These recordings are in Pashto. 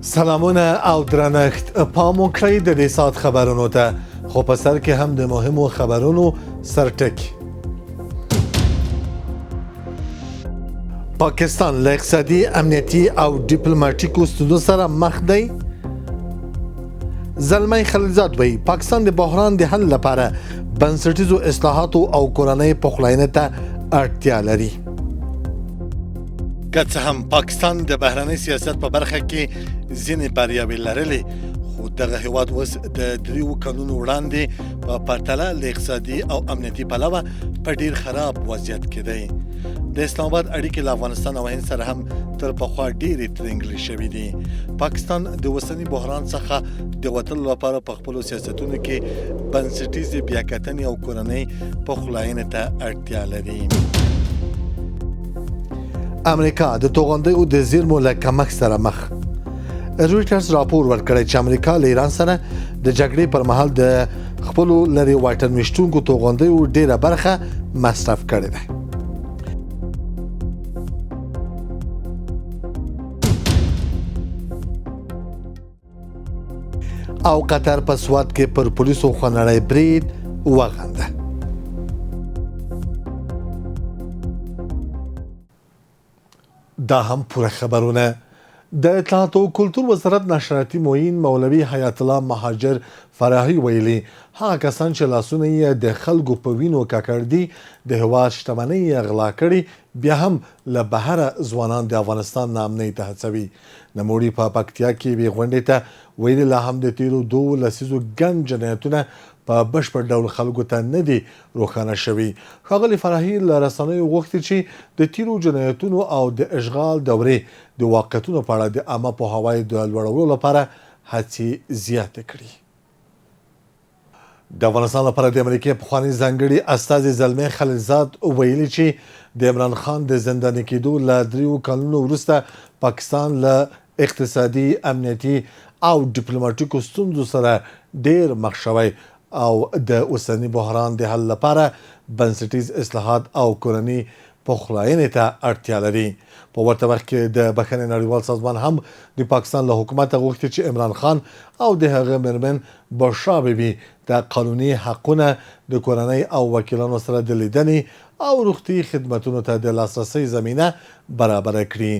سلامونه او درنښت پام وکړئ د دې ساعت خبرونو ته خو په سر کې هم د مهمو خبرونو سرټک. پاکستان له اقتصادي امنیتي او ډیپلوماټیکو ستونزو سره مخ دی. زلمی خلیلزاد وایي پاکستان د بحران د حل لپاره بنسټیزو اصلاحاتو او کورنۍ پخلاینې ته اړتیا لري. که څه هم پاکستان د بهرنۍ سیاست په برخه کې ځینې بریاوې لرلې، خو دغه هیواد اوس د 3 کلونو وړاندې په پرتله له اقتصادي او امنیتي پلوه په ډیر خراب وضعیت کې دی. د اسلام آباد اړیکې له افغانستان او هند سره هم تر پخوا ډېرې ترنګلې شوي دي. پاکستان د اوسني بحران څخه د وتلو لپاره په خپلو سیاستونو کې بنسټیزې بیاکتنې او کورنۍ پخلاینې ته اړتیا لري. امریکا د توغندیو د زیرمو له کمښت سره مخ. رویټرز راپور ورکړی چې امریکا له ایران سره د جګړې پر مهال د خپلو لرې واټن ویشتونکو توغندیو ډیره برخه مصرف کړې ده. او قطر په سوات کې پر پولیسو خونړی برید وغنده. دا هم پوره خبرونه. د اطلاعات او کلتور وزارت نشریاتي معین مولوي حیات الله مهاجر فراهي ویلي هغه کسان چې لاسونه یې د خلکو په وینو ککړ دي د هېواد شتمنۍ یې غلا کړي، بیا هم له بهره ځوانان د افغانستان نامنۍ ته هڅوي. نوموړي په پکتیا کې یوې غونډې ته ویلي لا هم د تیرو 2 لسیزو ګڼ جنایتونه په بشپړ ډول خلکو ته نه دي روښانه شوي. ښاغلي فراهي له رسنیو غوښتي چې د تیرو جنایتونو او د اشغال دورې د واقعیتونو په اړه د عامه پوهاوي د لوړولو لپاره هڅې زیاتې کړي. د افغانستان لپاره د امریکې پخواني ځانګړي استازي زلمی خلیلزاد ویلي چې د عمران خان د زنداني کېدو له 3 کلونو وروسته پاکستان له اقتصادي، امنیتي او ډیپلوماټیکو ستونزو سره ډیر مخ شوی او د اوسني بحران د حل لپاره بنسټیز اصلاحات او کورنۍ پخلاینې ته اړتیا لري. په ورته وخت کې د بخښنې نړیوال سازمان هم د پاکستان له حکومته غوښتي چې عمران خان او د هغه مېرمن بشرا بیبي د قانوني حقونه د کورنۍ او وکیلانو سره د لیدنې او روغتي خدمتونو ته د لاسرسي زمینه برابره کړي.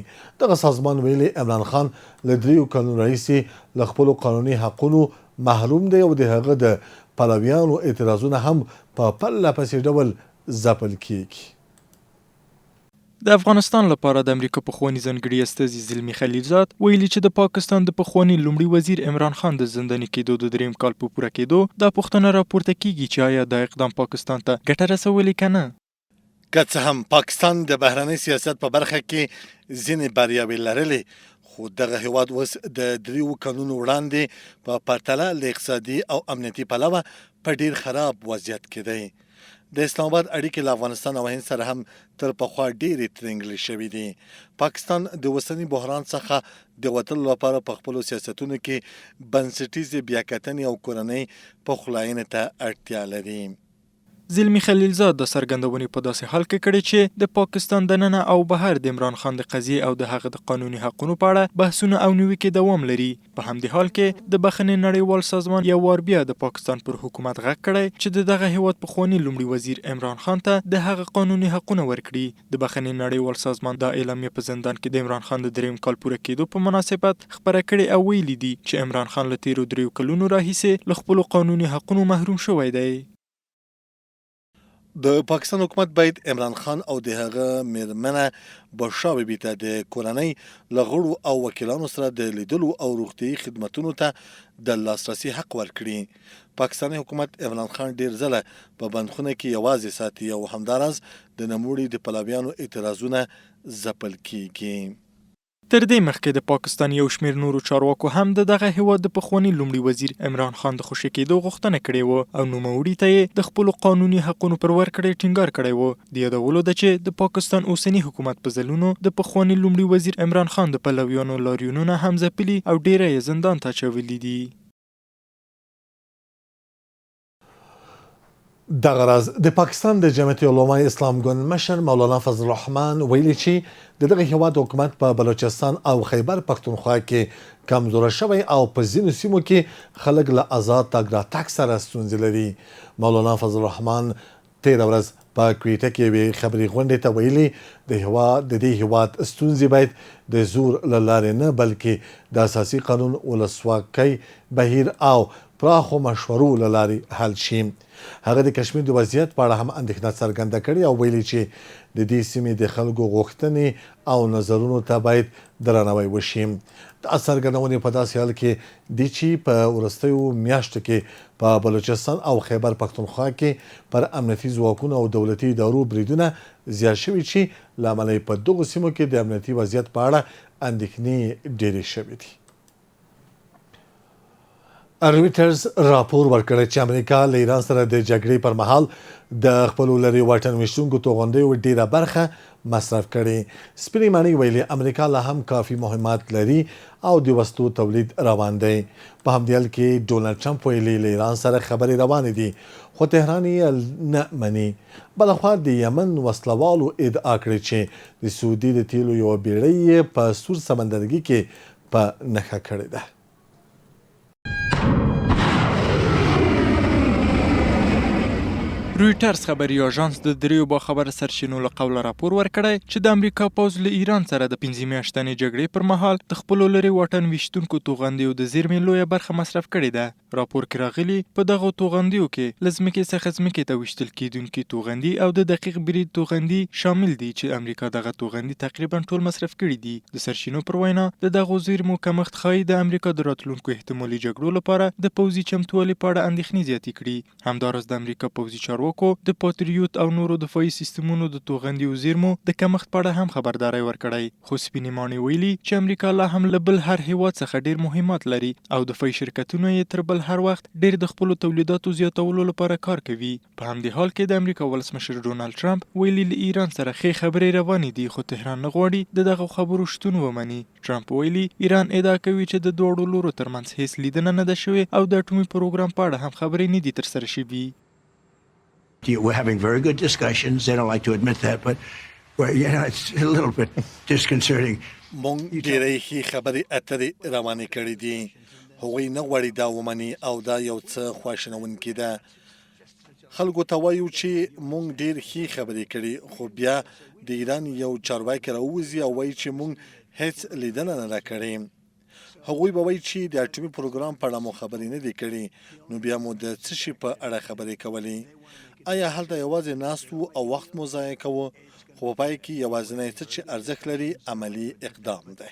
دغه سازمان ویلي عمران خان له 3 کلونو راهیسې له خپلو قانوني حقونو محروم دی او د هغه د پلویانو اعتراضونه هم په پرله پسې ډول ځپل کیږي. د افغانستان لپاره د امریکا پخواني ځانګړي استازي زلمی خلیلزاد ویلي چې د پاکستان د پخواني لومړي وزیر عمران خان د زنداني کېدو د 3 کال په پوره کېدو دا پوښتنه راپورته کیږي چې آیا دا اقدام پاکستان ته ګټه رسولې که نه. که څه هم پاکستان د بهرنۍ سیاست په برخه کې ځینې بریاوې لرلې، خو دغه هیواد اوس د 3 کلونو وړاندې په پرتله له اقتصادي او امنیتي پلوه په ډیر خراب وضعیت کې دی. د اسلام آباد اړیکې له افغانستان او هند سره هم تر پخوا ډېرې ترنګلې شوي دي. پاکستان د اوسني بحران څخه د وتلو لپاره په خپلو سیاستونو کې بنسټیزې بیاکتنې او کورنۍ پخلاینې ته اړتیا لري. زلمی خلیلزاد د څرګندونې په داسې حال کې کړي چې د پاکستان دننه او بهر د عمران خان د قضیې او د هغه د قانوني حقونو په اړه بحثونه او نیوکې دوام لري. په همدې حال کې د بخښنې نړیوال سازمان یو وار بیا د پاکستان پر حکومت غږ کړی چې د دغه هیواد پخواني لومړي وزیر عمران خان ته د هغه قانوني حقونه ورکړي. د بخښنې نړیوال سازمان دا اعلامیه په زندان کې د عمران خان د 3 کال پوره کېدو په مناسبت خپره کړې او ویلي دي چې عمران خان له تیرو 3 کلونو راهیسې له خپلو قانوني حقونو محروم شوی دی. د پاکستان حکومت باید عمران خان او د هغه مېرمنه بشرا بیبي ته د کورنۍ له غړو او وکیلانو سره د لیدلو او روغتیایي خدمتونو ته د لاسرسي حق ورکړي. پاکستاني حکومت عمران خان ډیر ځله په بندخونه کې یوازې ساتي او همداراز د نوموړي د پلویانو اعتراضونه ځپل کیږي. تر دې مخکې د پاکستان یو شمېر نورو چارواکو هم د دغه هیواد د پخواني لومړي وزیر عمران خان د خوشي کېدو غوښتنه کړې وه او نوموړي ته یې د خپلو قانوني حقونو پر ورکړې ټینګار کړی و. د یادولو ده چې د پاکستان اوسني حکومت په ځلونو د پخواني لومړي وزیر عمران خان د پلویانو لاریونونه هم ځپلي او ډیره یې زندان ته اچولي دي. دغه راز د پاکستان د جمعیت علما اسلام ګوند مشر مولانا فضل الرحمن ویلي چې دغه هیواد حکومت په بلوچستان او خیبر پختونخوا کې کمزوره شوی او په ځینو سیمو کې خلک له آزاد تګ راتګ سره ستونزې لري. مولانا فضل الرحمن تېره ورځ په کویټه کې یوې خبري غونډې ته ویلي د دې هیواد ستونزې باید د زور له لارې نه بلکې د اساسي قانون ولسواکۍ بهیر او پراخو مشورو له لارې حل شي. هغه د کشمیر د وضعیت په اړه هم اندېښنه څرګنده کړې او ویلي چې د دې سیمې د خلکو غوښتنې او نظرونو ته باید درناوی وشي. دا څرګندونې په داسې حال کې دي چې په وروستیو میاشتو کې په بلوچستان او خیبر پختونخوا کې پر امنیتي ځواکونو او دولتي ادارو بریدونه زیات شوي چې له امله په دغو سیمو کې د امنیتي وضعیت په اړه اندېښنې ډېرې شوې دي. رویټرز راپور ورکړی چې امریکا له ایران سره د جګړې پر مهال د خپلو لرې واټن ویشتونکو توغندیو ډیره برخه مصرف کړې. سپینې ماڼۍ ویلي امریکا لا هم کافي مهمات لري او د وسلو تولید روان دی. په همدې حال کې ډونالډ ټرمپ ویلي له ایران سره خبرې روانې دي خو تهران یې نه مني. بلخوا د یمن وسلوالو ادعا کړې چې د سعودي د تیلو یوه بیړۍ یې په سور سمندرګي کې په نښه کړې ده. رویټرز خبري اژانس د دریو باخبره سرچینو له قوله راپور ورکړی چې د امریکا پوځ له ایران سره د 5 میاشتنې جګړې پر مهال د خپلو لرې واټن ویشتونکو توغندیو د زیرمې لویه برخه مصرف کړې ده. راپور کې راغلي په دغو توغندیو کې له ځمکې څخه ځمکې ته ویشتل کیدونکي توغندي او د دقیق برید توغندي شامل دي چې امریکا دغه توغندي تقریبا ټول مصرف کړي دي. د سرچینو پر وینا د دغو زیرمو کمښت ښایي د امریکا د راتلونکو احتمالي جګړو لپاره د پوځي چمتووالي په اړه اندېښنې زیاتې کړي. همداراز د امریکا پوځي چارواکو د پاتریوت او نورو دفاعي سیستمونو د توغندیو زیرمو د کمښت په اړه هم خبرداری ورکړی. خو سپینې ماڼۍ ویلي چې امریکا لا هم له بل هر هیواد څخه ډیر مهمات لري او دفاعي شرکتونه یې تر بل هر وخت ډیر د خپلو تولیداتو زیاتولو لپاره کار کوي. په همدې حال کې د امریکا ولسمشر ډونالډ ټرمپ ویلي له ایران سره ښې خبرې روانې دي خو تهران نه غواړي د دغو خبرو شتون ومني. ټرمپ ویلي ایران ادعا کوي چې د دواړو لورو ترمنځ هیڅ لیدنه نه ده شوې او د اټومي پروګرام په اړه هم خبرې نه دي ترسره شوي. We're having very good discussions. They don't like to admit that, but it's a little bit disconcerting. مونږ ډېرې ښې خبرې اترې روانې کړې دي. هغوی نه غواړي دا ومني او دا یو څه خواشینونکې ده. خلکو ته وایو چې مونږ ډېر ښې خبرې کړې خو بیا د ایران یو چارواکی راووځي او وایي چې مونږ هیڅ لیدنه نه ده کړې. هغوی به وایي چې د اټومي پروګرام په اړه مو خبرې نه دي کړې نو بیا مو د څه شي په اړه خبرې کولې. آیا هلته یوازې ناست وو او وخت مو ضایع کوو خو په پای کې یوازینی څه چې ارزښت لري عملي اقدام دی.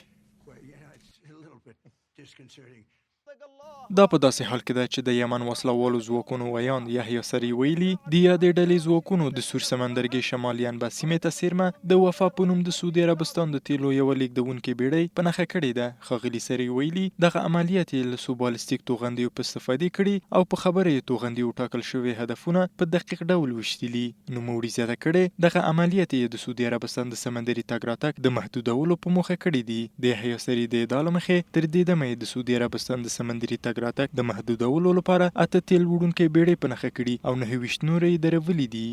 دا په داسې حال کې ده چې د یمن وسلوالو ځواکونو ویاند یحیی سری ویلي د یادې ډلې ځواکونو د سور سمندرګي شمالي انبا سیمې ته څیرمه د وفا په نوم د سعودي عربستان د تیلو یوه لیږدونکې بیړۍ په نښه کړې ده. ښاغلي سری ویلي دغه عملیات یې له څو بالستیک توغندیو په استفادې کړي او په خبره یې توغندیو ټاکل شوي هدفونه په دقیق ډول ویشتلي. نوموړي زیاته کړې دغه عملیات یې د سعودي عربستان د سمندري تګ راتګ د محدودولو په موخه کړي دي. د یحیی سری د ادعا له مخې تر دې دمه یې د سعودي عربستان د سمندري تګ راتګ د محدودولو لپاره 8 تیل وړونکې بیړۍ په نښه کړي او 29 نورې یې درولې دي.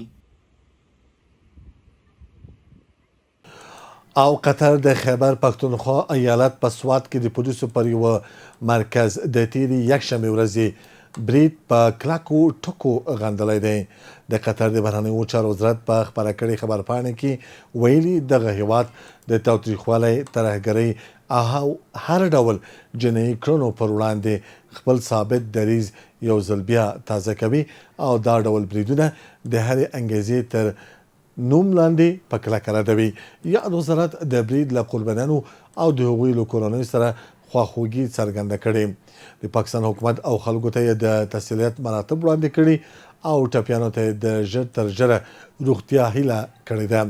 او قطر د خیبر پختونخوا ایالت په سوات کې د پولیسو پر یوه مرکز د تیرې یکشنبې ورځې برید په کلکو ټکو غندلی دی. د قطر د بهرنیو چارو وزارت په خپره کړې خبرپاڼې کې ویلي دغه هیواد د تاوتریخوالۍ ترهګرۍ او هر ډول جنایي کړنو پر وړاندې خپل ثابت دریځ یو ځل بیا تازه کوي او دا ډول بریدونه د هرې انګیزې تر نوم لاندې په کلکه ردوي. یاد وزارت د برید له قربانیانو او د هغوی له کورنیو سره خواخوږي څرګنده کړې. د پاکستان حکومت او خلکو ته یې د تسلیت مراتب وړاندې کړي او ټپیانو ته د ژر تر ژره روغتیا هیله کړې ده.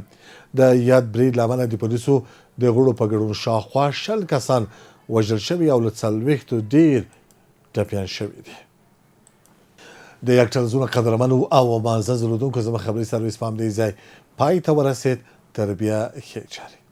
د یاد برید له امله د پولیسو د غړو په ګډون شاوخوا 100 کسان وژل شوي او له 40 ډیر ټپیان شوي دي. د یک ټلویزیون قدرمنو او معزز لیدونکو زموږ خبري سرویس په همدې ځای پای ته ورسید. تر بیا ښې چارې.